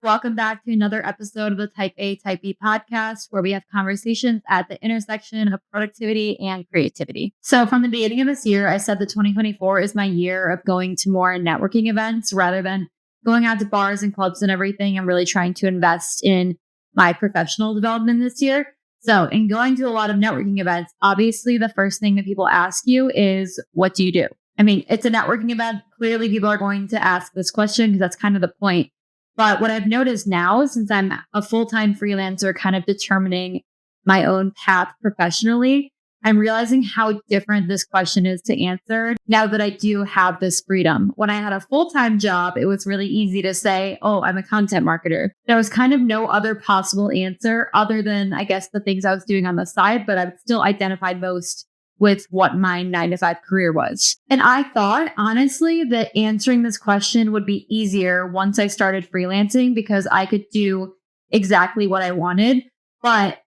Welcome back to another episode of the Type A, Type B podcast, where we have conversations at the intersection of productivity and creativity. So from the beginning of this year, I said that 2024 is my year of going to more networking events rather than going out to bars and clubs and everything. I'm really trying to invest in my professional development this year. So in going to a lot of networking events, obviously the first thing that people ask you is, what do you do? I mean, it's a networking event. Clearly, people are going to ask this question because that's kind of the point. But what I've noticed now, since I'm a full-time freelancer, kind of determining my own path professionally, I'm realizing how different this question is to answer now that I do have this freedom. When I had a full-time job, it was really easy to say, oh, I'm a content marketer. There was kind of no other possible answer other than, I guess, the things I was doing on the side, but I still identified most with what my 9-to-5 career was. And I thought, honestly, that answering this question would be easier once I started freelancing because I could do exactly what I wanted. But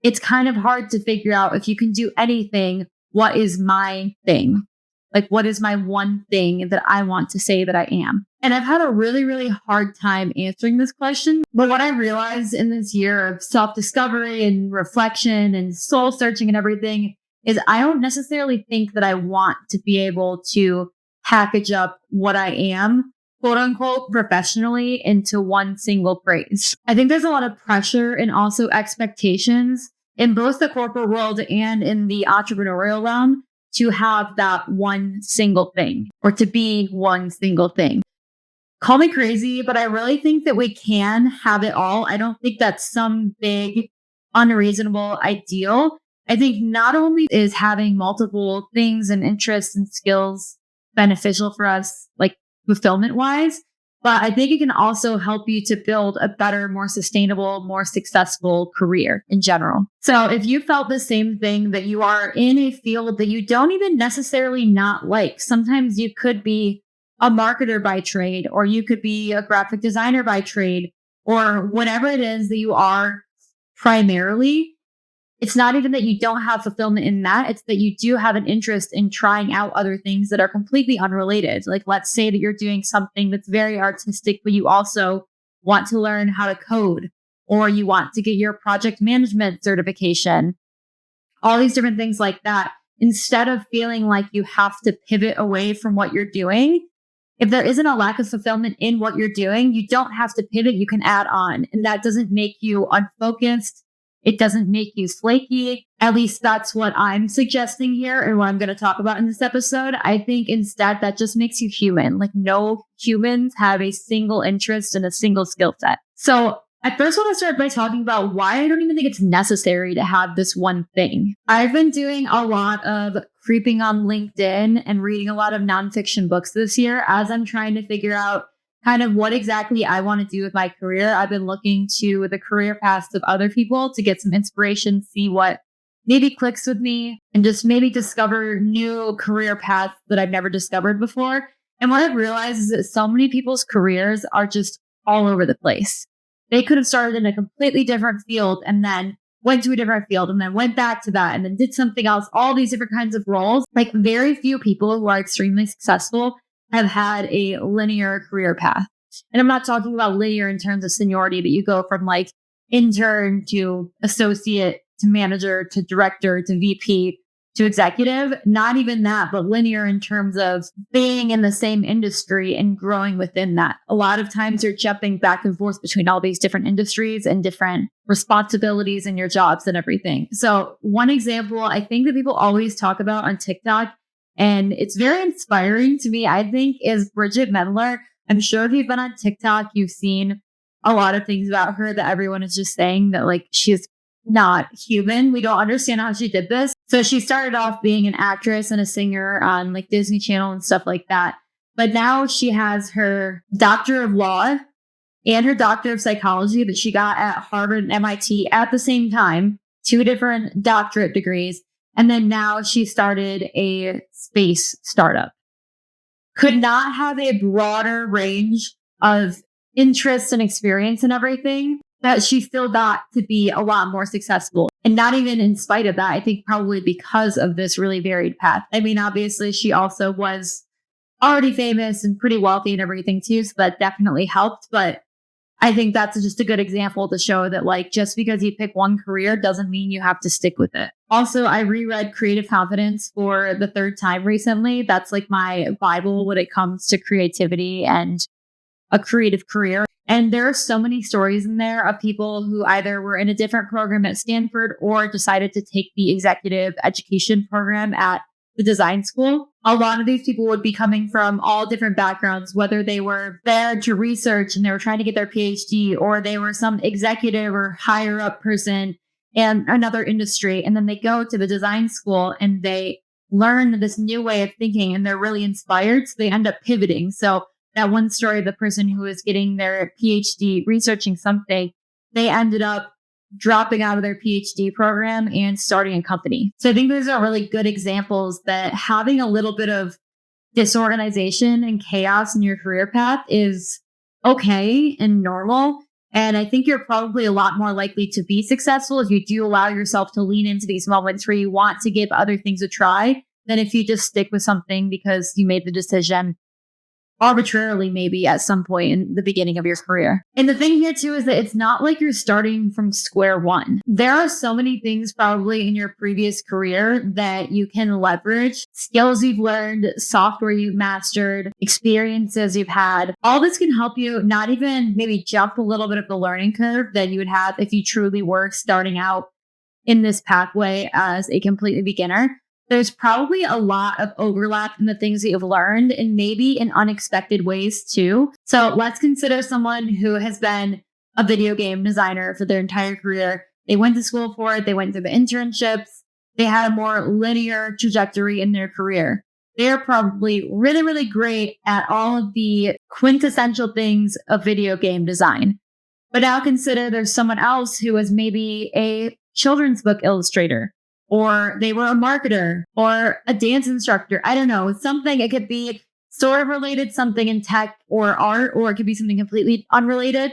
it's kind of hard to figure out if you can do anything, what is my thing? Like, what is my one thing that I want to say that I am? And I've had a really, really hard time answering this question. But what I realized in this year of self-discovery and reflection and soul searching and everything is I don't necessarily think that I want to be able to package up what I am, quote unquote, professionally into one single phrase. I think there's a lot of pressure and also expectations in both the corporate world and in the entrepreneurial realm to have that one single thing or to be one single thing. Call me crazy, but I really think that we can have it all. I don't think that's some big, unreasonable ideal. I think not only is having multiple things and interests and skills beneficial for us, like fulfillment wise, but I think it can also help you to build a better, more sustainable, more successful career in general. So if you felt the same thing, that you are in a field that you don't even necessarily not like, sometimes you could be a marketer by trade, or you could be a graphic designer by trade, or whatever it is that you are primarily. It's not even that you don't have fulfillment in that. It's that you do have an interest in trying out other things that are completely unrelated. Like, let's say that you're doing something that's very artistic, but you also want to learn how to code, or you want to get your project management certification, all these different things like that. Instead of feeling like you have to pivot away from what you're doing, if there isn't a lack of fulfillment in what you're doing, you don't have to pivot. You can add on, and that doesn't make you unfocused. It doesn't make you flaky. At least that's what I'm suggesting here and what I'm going to talk about in this episode. I think instead that just makes you human. Like, no humans have a single interest and a single skill set. So I first want to start by talking about why I don't even think it's necessary to have this one thing. I've been doing a lot of creeping on LinkedIn and reading a lot of nonfiction books this year as I'm trying to figure out kind of what exactly I want to do with my career. I've been looking to the career paths of other people to get some inspiration, see what maybe clicks with me, and just maybe discover new career paths that I've never discovered before. And what I've realized is that so many people's careers are just all over the place. They could have started in a completely different field and then went to a different field and then went back to that and then did something else, all these different kinds of roles. Like, very few people who are extremely successful have had a linear career path. And I'm not talking about linear in terms of seniority, that you go from like intern to associate to manager to director to VP to executive. Not even that, but linear in terms of being in the same industry and growing within that. A lot of times you're jumping back and forth between all these different industries and different responsibilities in your jobs and everything. So one example I think that people always talk about on TikTok, and it's very inspiring to me, I think, is Bridget Mendler. I'm sure if you've been on TikTok, you've seen a lot of things about her that everyone is just saying that, like, she's not human. We don't understand how she did this. So she started off being an actress and a singer on like Disney Channel and stuff like that. But now she has her Doctor of Law and her Doctor of Psychology that she got at Harvard and MIT at the same time, 2 different doctorate degrees. And then now she started a space startup. Could not have a broader range of interests and experience and everything that she still got to be a lot more successful. And not even in spite of that, I think probably because of this really varied path. I mean, obviously she also was already famous and pretty wealthy and everything too, so that definitely helped. But I think that's just a good example to show that like just because you pick one career doesn't mean you have to stick with it. Also, I reread Creative Confidence for the third time recently. That's like my Bible when it comes to creativity and a creative career. And there are so many stories in there of people who either were in a different program at Stanford or decided to take the executive education program at the design school. A lot of these people would be coming from all different backgrounds, whether they were there to research and they were trying to get their PhD, or they were some executive or higher up person in another industry. And then they go to the design school and they learn this new way of thinking and they're really inspired. So they end up pivoting. So that one story, the person who was getting their PhD researching something, they ended up dropping out of their PhD program and starting a company. So I think those are really good examples that having a little bit of disorganization and chaos in your career path is okay and normal. And I think you're probably a lot more likely to be successful if you do allow yourself to lean into these moments where you want to give other things a try than if you just stick with something because you made the decision arbitrarily, maybe at some point in the beginning of your career. And the thing here too is that it's not like you're starting from square one. There are so many things probably in your previous career that you can leverage, skills you've learned, software you've mastered, experiences you've had. All this can help you not even maybe jump a little bit of the learning curve that you would have if you truly were starting out in this pathway as a completely beginner. There's probably a lot of overlap in the things that you've learned and maybe in unexpected ways too. So let's consider someone who has been a video game designer for their entire career. They went to school for it. They went through the internships. They had a more linear trajectory in their career. They're probably really, really great at all of the quintessential things of video game design. But now consider there's someone else who was maybe a children's book illustrator, or they were a marketer or a dance instructor. I don't know, something. It could be sort of related, something in tech or art, or it could be something completely unrelated.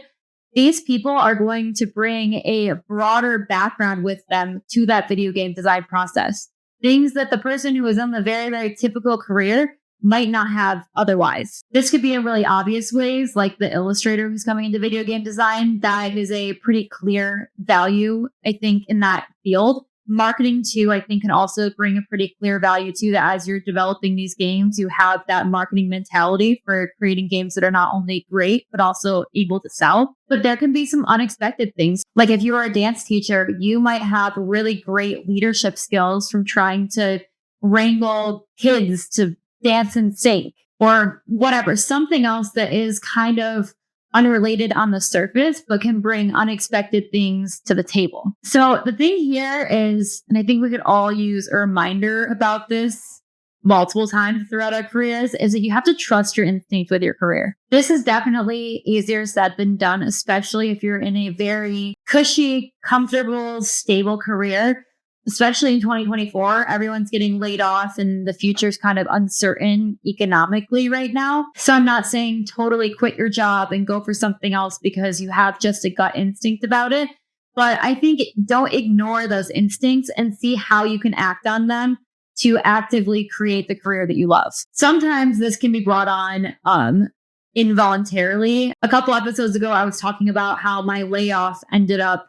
These people are going to bring a broader background with them to that video game design process. Things that the person who is in the very, very typical career might not have otherwise. This could be in really obvious ways, like the illustrator who's coming into video game design. That is a pretty clear value, I think, in that field. Marketing too, I think, can also bring a pretty clear value to that. As you're developing these games, you have that marketing mentality for creating games that are not only great, but also able to sell. But there can be some unexpected things. Like if you are a dance teacher, you might have really great leadership skills from trying to wrangle kids to dance in sync or whatever, something else that is kind of unrelated on the surface, but can bring unexpected things to the table. So the thing here is, and I think we could all use a reminder about this multiple times throughout our careers, is that you have to trust your instinct with your career. This is definitely easier said than done, especially if you're in a very cushy, comfortable, stable career. Especially in 2024, everyone's getting laid off and the future's kind of uncertain economically right now. So I'm not saying totally quit your job and go for something else because you have just a gut instinct about it. But I think don't ignore those instincts and see how you can act on them to actively create the career that you love. Sometimes this can be brought on involuntarily. A couple episodes ago, I was talking about how my layoff ended up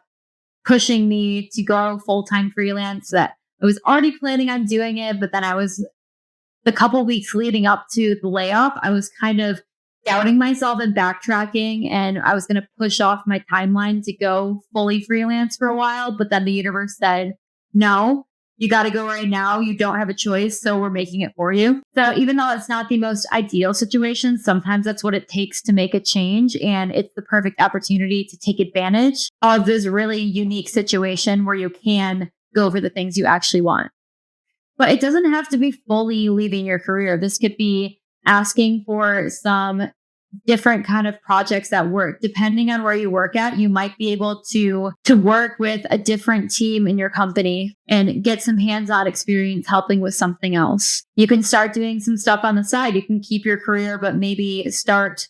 pushing me to go full-time freelance, that I was already planning on doing it. But then the couple weeks leading up to the layoff, I was kind of doubting myself and backtracking. And I was going to push off my timeline to go fully freelance for a while. But then the universe said, no, you got to go right now. You don't have a choice. So we're making it for you. So even though it's not the most ideal situation, sometimes that's what it takes to make a change. And it's the perfect opportunity to take advantage of this really unique situation where you can go for the things you actually want. But it doesn't have to be fully leaving your career. This could be asking for some different kind of projects that work. Depending on where you work at, you might be able to work with a different team in your company and get some hands-on experience helping with something else. You can start doing some stuff on the side. You can keep your career, but maybe start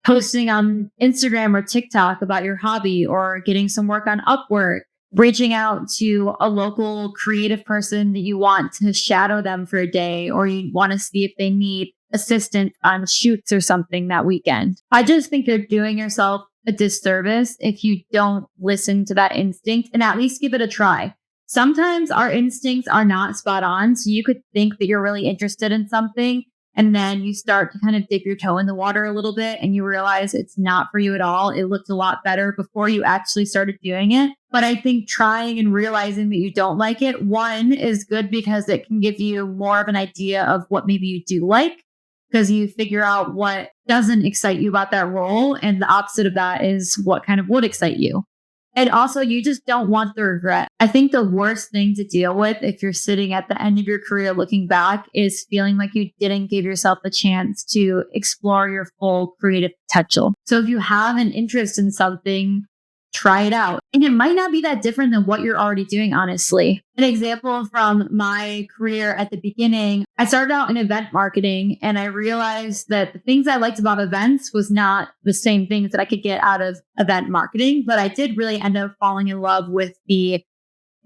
posting on Instagram or TikTok about your hobby, or getting some work on Upwork, reaching out to a local creative person that you want to shadow them for a day, or you want to see if they need assistant on shoots or something that weekend. I just think you're doing yourself a disservice if you don't listen to that instinct and at least give it a try. Sometimes our instincts are not spot on. So you could think that you're really interested in something, and then you start to kind of dip your toe in the water a little bit and you realize it's not for you at all. It looked a lot better before you actually started doing it. But I think trying and realizing that you don't like it, one, is good because it can give you more of an idea of what maybe you do like, because you figure out what doesn't excite you about that role. And the opposite of that is what kind of would excite you. And also, you just don't want the regret. I think the worst thing to deal with if you're sitting at the end of your career looking back is feeling like you didn't give yourself a chance to explore your full creative potential. So if you have an interest in something, try it out. And it might not be that different than what you're already doing, honestly. An example from my career at the beginning, I started out in event marketing and I realized that the things I liked about events was not the same things that I could get out of event marketing, but I did really end up falling in love with the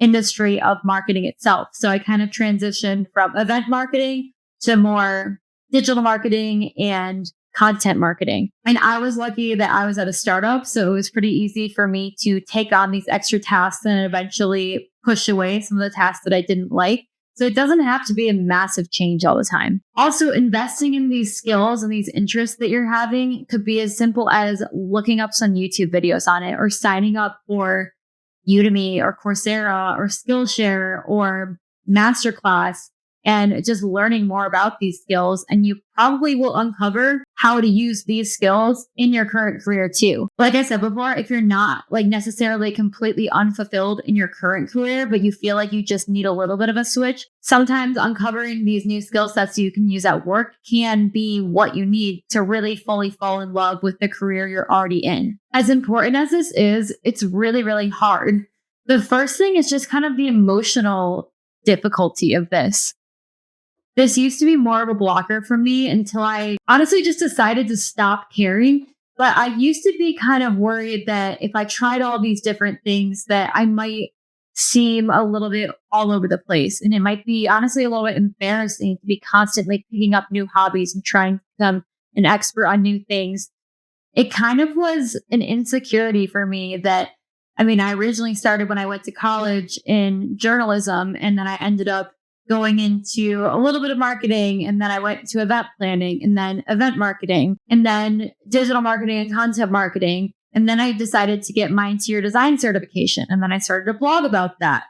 industry of marketing itself. So I kind of transitioned from event marketing to more digital marketing and content marketing. And I was lucky that I was at a startup, so it was pretty easy for me to take on these extra tasks and eventually push away some of the tasks that I didn't like. So it doesn't have to be a massive change all the time. Also, investing in these skills and these interests that you're having could be as simple as looking up some YouTube videos on it or signing up for Udemy or Coursera or Skillshare or Masterclass and just learning more about these skills. And you probably will uncover how to use these skills in your current career too. Like I said before, if you're not like necessarily completely unfulfilled in your current career, but you feel like you just need a little bit of a switch, sometimes uncovering these new skill sets you can use at work can be what you need to really fully fall in love with the career you're already in. As important as this is, it's really, really hard. The first thing is just kind of the emotional difficulty of this. This used to be more of a blocker for me until I honestly just decided to stop caring. But I used to be kind of worried that if I tried all these different things, that I might seem a little bit all over the place. And it might be honestly a little bit embarrassing to be constantly picking up new hobbies and trying to become an expert on new things. It kind of was an insecurity for me that, I originally started when I went to college in journalism, and then I ended up going into a little bit of marketing, and then I went to event planning, and then event marketing, and then digital marketing and content marketing. And then I decided to get my interior design certification. And then I started a blog about that,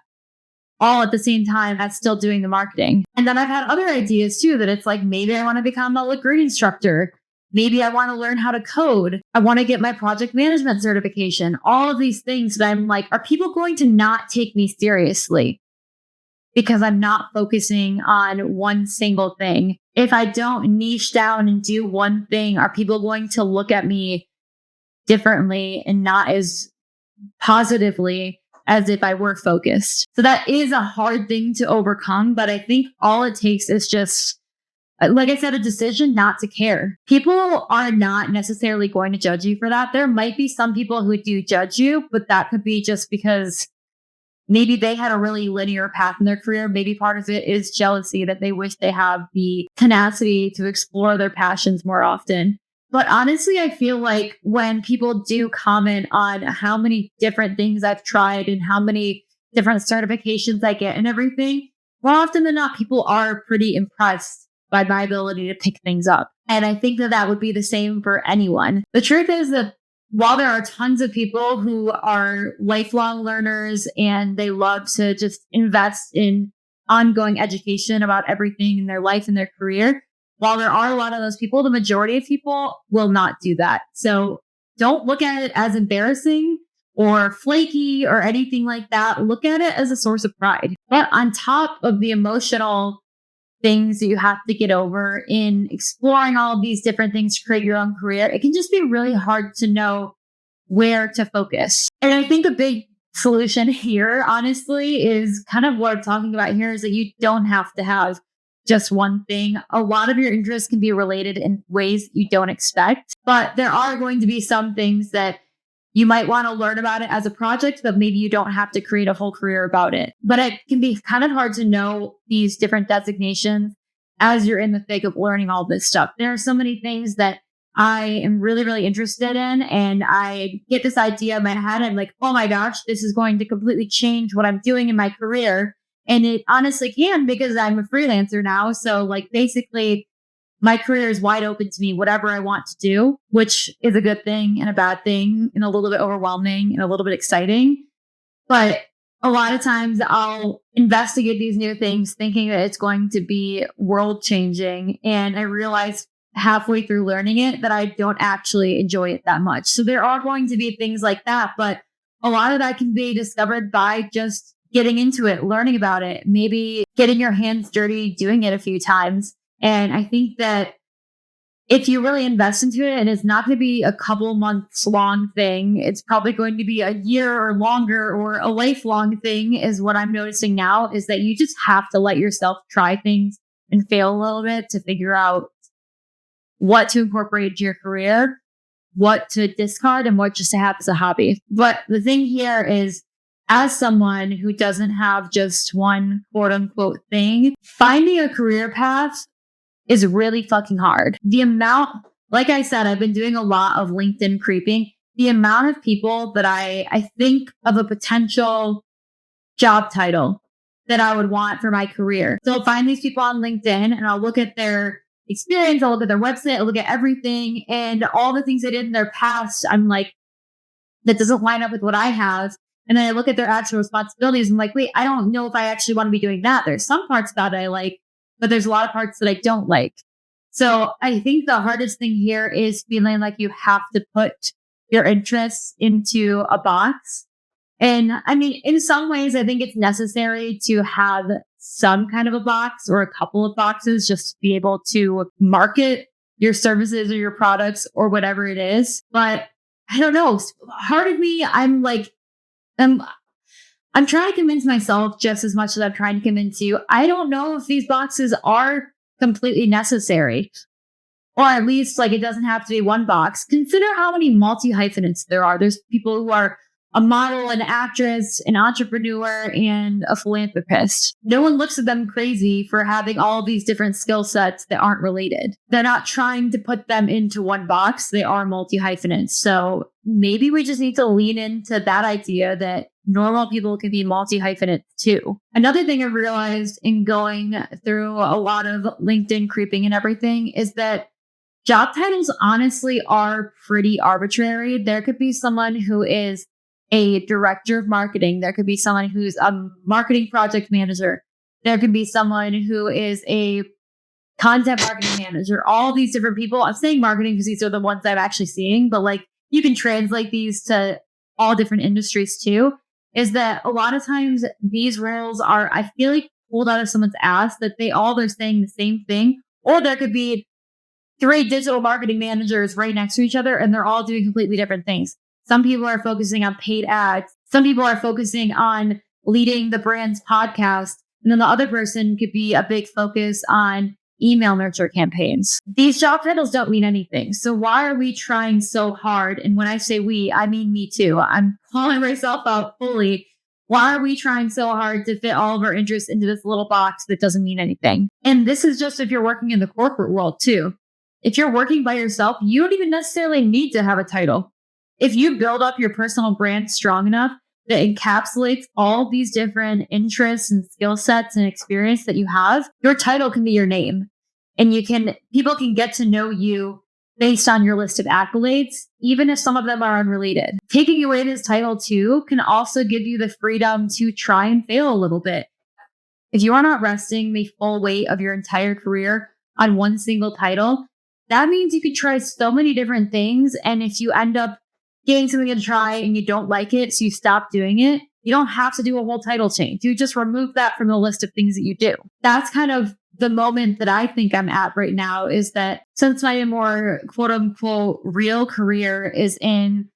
all at the same time as still doing the marketing. And then I've had other ideas too, that it's like, maybe I want to become a Grid instructor. Maybe I want to learn how to code. I want to get my project management certification. All of these things that I'm like, are people going to not take me seriously because I'm not focusing on one single thing? If I don't niche down and do one thing, are people going to look at me differently and not as positively as if I were focused? So that is a hard thing to overcome, but I think all it takes is just, like I said, a decision not to care. People are not necessarily going to judge you for that. There might be some people who do judge you, but that could be just because maybe they had a really linear path in their career. Maybe part of it is jealousy, that they wish they have the tenacity to explore their passions more often. But honestly, I feel like when people do comment on how many different things I've tried and how many different certifications I get and everything, more often than not, people are pretty impressed by my ability to pick things up. And I think that that would be the same for anyone. The truth is that while there are tons of people who are lifelong learners and they love to just invest in ongoing education about everything in their life and their career, while there are a lot of those people, the majority of people will not do that. So don't look at it as embarrassing or flaky or anything like that. Look at it as a source of pride. But on top of the emotional things that you have to get over in exploring all of these different things to create your own career, it can just be really hard to know where to focus. And I think a big solution here, honestly, is kind of what I'm talking about here, is that you don't have to have just one thing. A lot of your interests can be related in ways you don't expect, but there are going to be some things that you might want to learn about it as a project, but maybe you don't have to create a whole career about it. But it can be kind of hard to know these different designations as you're in the thick of learning all this stuff. There are so many things that I am really, really interested in. And I get this idea in my head. I'm like, oh my gosh, this is going to completely change what I'm doing in my career. And it honestly can because I'm a freelancer now. So like basically my career is wide open to me, whatever I want to do, which is a good thing and a bad thing and a little bit overwhelming and a little bit exciting. But a lot of times I'll investigate these new things thinking that it's going to be world changing. And I realize halfway through learning it that I don't actually enjoy it that much. So there are going to be things like that, but a lot of that can be discovered by just getting into it, learning about it, maybe getting your hands dirty, doing it a few times. And I think that if you really invest into it, and it's not going to be a couple months long thing, it's probably going to be a year or longer or a lifelong thing, is what I'm noticing now, is that you just have to let yourself try things and fail a little bit to figure out what to incorporate into your career, what to discard, and what just to have as a hobby. But the thing here is, as someone who doesn't have just one quote unquote thing, finding a career path is really fucking hard. The amount, like I said, I've been doing a lot of LinkedIn creeping. The amount of people that I think of a potential job title that I would want for my career. So I'll find these people on LinkedIn and I'll look at their experience, I'll look at their website, I'll look at everything, and all the things they did in their past, I'm like, that doesn't line up with what I have. And then I look at their actual responsibilities and I'm like, wait, I don't know if I actually want to be doing that. There's some parts about it I like, but there's a lot of parts that I don't like. So I think the hardest thing here is feeling like you have to put your interests into a box. And I mean, in some ways, I think it's necessary to have some kind of a box or a couple of boxes just to be able to market your services or your products or whatever it is. But I don't know. Part of me, I'm like, I'm trying to convince myself just as much as I'm trying to convince you. I don't know if these boxes are completely necessary. Or at least like it doesn't have to be one box. Consider how many multi-hyphenates there are. There's people who are a model, an actress, an entrepreneur, and a philanthropist. No one looks at them crazy for having all these different skill sets that aren't related. They're not trying to put them into one box. They are multi-hyphenates. So maybe we just need to lean into that idea that normal people can be multi-hyphenates too. Another thing I realized in going through a lot of LinkedIn creeping and everything is that job titles honestly are pretty arbitrary. There could be someone who is a director of marketing. There could be someone who's a marketing project manager. There could be someone who is a content marketing manager. All these different people. I'm saying marketing because these are the ones I'm actually seeing, but like you can translate these to all different industries too. Is that a lot of times these roles are, I feel like, pulled out of someone's ass, that they're saying the same thing. Or there could be 3 digital marketing managers right next to each other and they're all doing completely different things. Some people are focusing on paid ads. Some people are focusing on leading the brand's podcast. And then the other person could be a big focus on email nurture campaigns. These job titles don't mean anything. So why are we trying so hard? And when I say we, I mean me too. I'm calling myself out fully. Why are we trying so hard to fit all of our interests into this little box that doesn't mean anything? And this is just if you're working in the corporate world too. If you're working by yourself, you don't even necessarily need to have a title. If you build up your personal brand strong enough that encapsulates all these different interests and skill sets and experience that you have, your title can be your name. And people can get to know you based on your list of accolades, even if some of them are unrelated. Taking away this title too can also give you the freedom to try and fail a little bit. If you are not resting the full weight of your entire career on one single title, that means you could try so many different things. And if you end up getting something to try and you don't like it, so you stop doing it, you don't have to do a whole title change. You just remove that from the list of things that you do. That's kind of the moment that I think I'm at right now, is that since my more quote unquote real career is in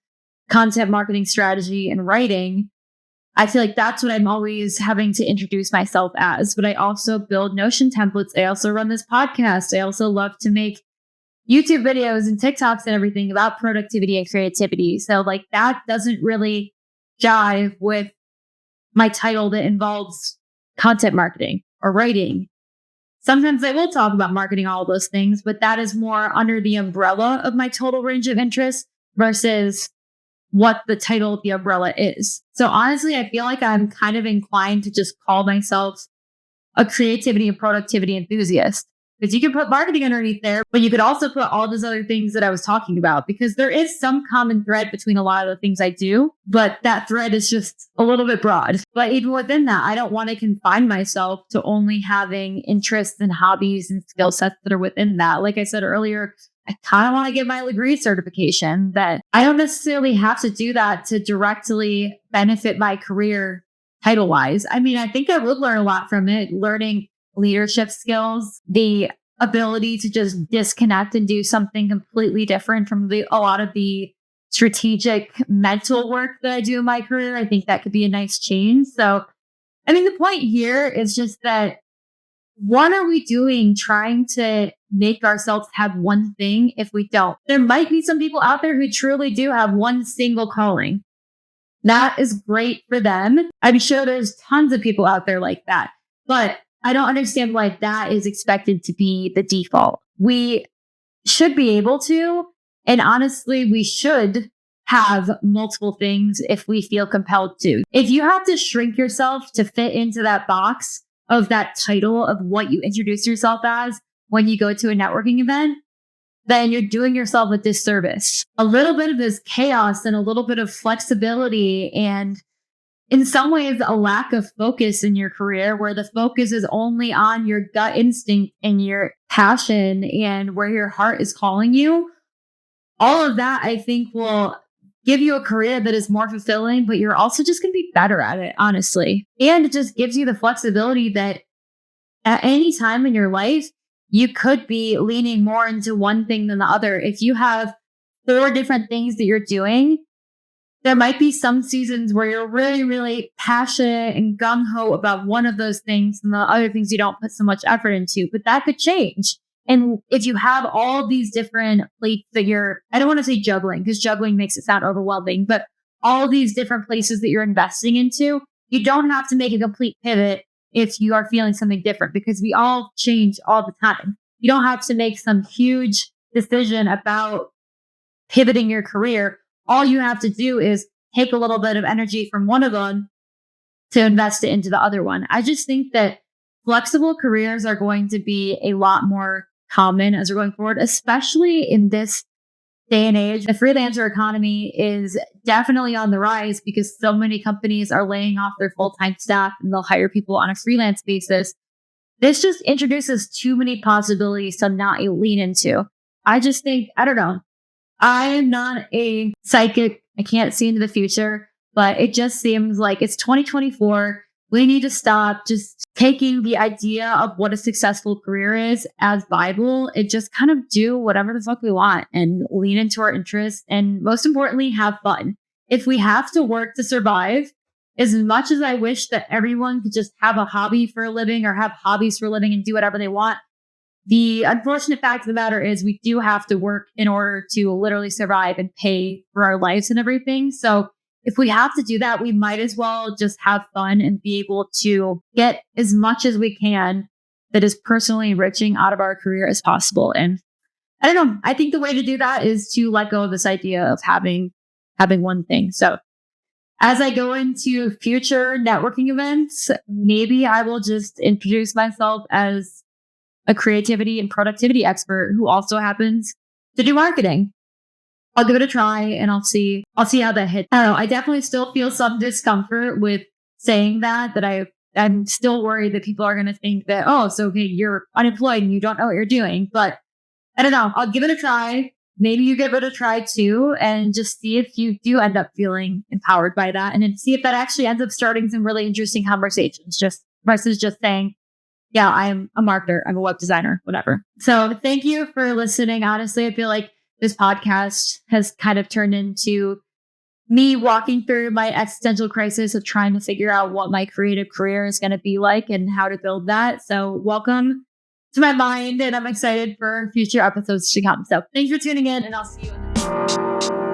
content marketing strategy and writing, I feel like that's what I'm always having to introduce myself as. But I also build Notion templates. I also run this podcast. I also love to make YouTube videos and TikToks and everything about productivity and creativity. So like that doesn't really jive with my title that involves content marketing or writing. Sometimes I will talk about marketing, all of those things, but that is more under the umbrella of my total range of interests versus what the title of the umbrella is. So honestly, I feel like I'm kind of inclined to just call myself a creativity and productivity enthusiast, because you can put marketing underneath there, but you could also put all those other things that I was talking about, because there is some common thread between a lot of the things I do, but that thread is just a little bit broad. But even within that, I don't want to confine myself to only having interests and hobbies and skill sets that are within that. Like I said earlier, I kind of want to get my Legree certification, that I don't necessarily have to do that to directly benefit my career title wise. I mean, I think I would learn a lot from it, learning leadership skills, the ability to just disconnect and do something completely different from a lot of the strategic mental work that I do in my career. I think that could be a nice change. So, I mean, the point here is just that what are we doing trying to make ourselves have one thing if we don't? There might be some people out there who truly do have one single calling. That is great for them. I'm sure there's tons of people out there like that, but I don't understand why that is expected to be the default. We should be able to, and honestly, we should have multiple things if we feel compelled to. If you have to shrink yourself to fit into that box of that title of what you introduce yourself as when you go to a networking event, then you're doing yourself a disservice. A little bit of this chaos and a little bit of flexibility, and in some ways, a lack of focus in your career where the focus is only on your gut instinct and your passion and where your heart is calling you. All of that, I think, will give you a career that is more fulfilling, but you're also just going to be better at it, honestly. And it just gives you the flexibility that at any time in your life, you could be leaning more into one thing than the other. If you have 4 different things that you're doing, there might be some seasons where you're really, really passionate and gung-ho about one of those things, and the other things you don't put so much effort into, but that could change. And if you have all these different plates that I don't want to say juggling, because juggling makes it sound overwhelming, but all these different places that you're investing into, you don't have to make a complete pivot if you are feeling something different, because we all change all the time. You don't have to make some huge decision about pivoting your career. All you have to do is take a little bit of energy from one of them to invest it into the other one. I just think that flexible careers are going to be a lot more common as we're going forward, especially in this day and age. The freelancer economy is definitely on the rise because so many companies are laying off their full-time staff and they'll hire people on a freelance basis. This just introduces too many possibilities to not lean into. I just think, I don't know. I am not a psychic. I can't see into the future, but it just seems like it's 2024. We need to stop just taking the idea of what a successful career is as Bible and just kind of do whatever the fuck we want and lean into our interests. And most importantly, have fun. If we have to work to survive, as much as I wish that everyone could just have a hobby for a living or have hobbies for a living and do whatever they want, the unfortunate fact of the matter is we do have to work in order to literally survive and pay for our lives and everything. So if we have to do that, we might as well just have fun and be able to get as much as we can that is personally enriching out of our career as possible. And I don't know, I think the way to do that is to let go of this idea of having one thing. So as I go into future networking events, maybe I will just introduce myself as a creativity and productivity expert who also happens to do marketing. I'll give it a try and I'll see how that hits. I don't know. I definitely still feel some discomfort with saying that I'm still worried that people are going to think that, oh, so okay, you're unemployed and you don't know what you're doing. But I don't know. I'll give it a try. Maybe you give it a try too, and just see if you do end up feeling empowered by that, and then see if that actually ends up starting some really interesting conversations, just versus just saying, yeah, I'm a marketer, I'm a web designer, whatever. So thank you for listening. Honestly, I feel like this podcast has kind of turned into me walking through my existential crisis of trying to figure out what my creative career is going to be like and how to build that. So welcome to my mind, and I'm excited for future episodes to come. So thanks for tuning in, and I'll see you in the next one.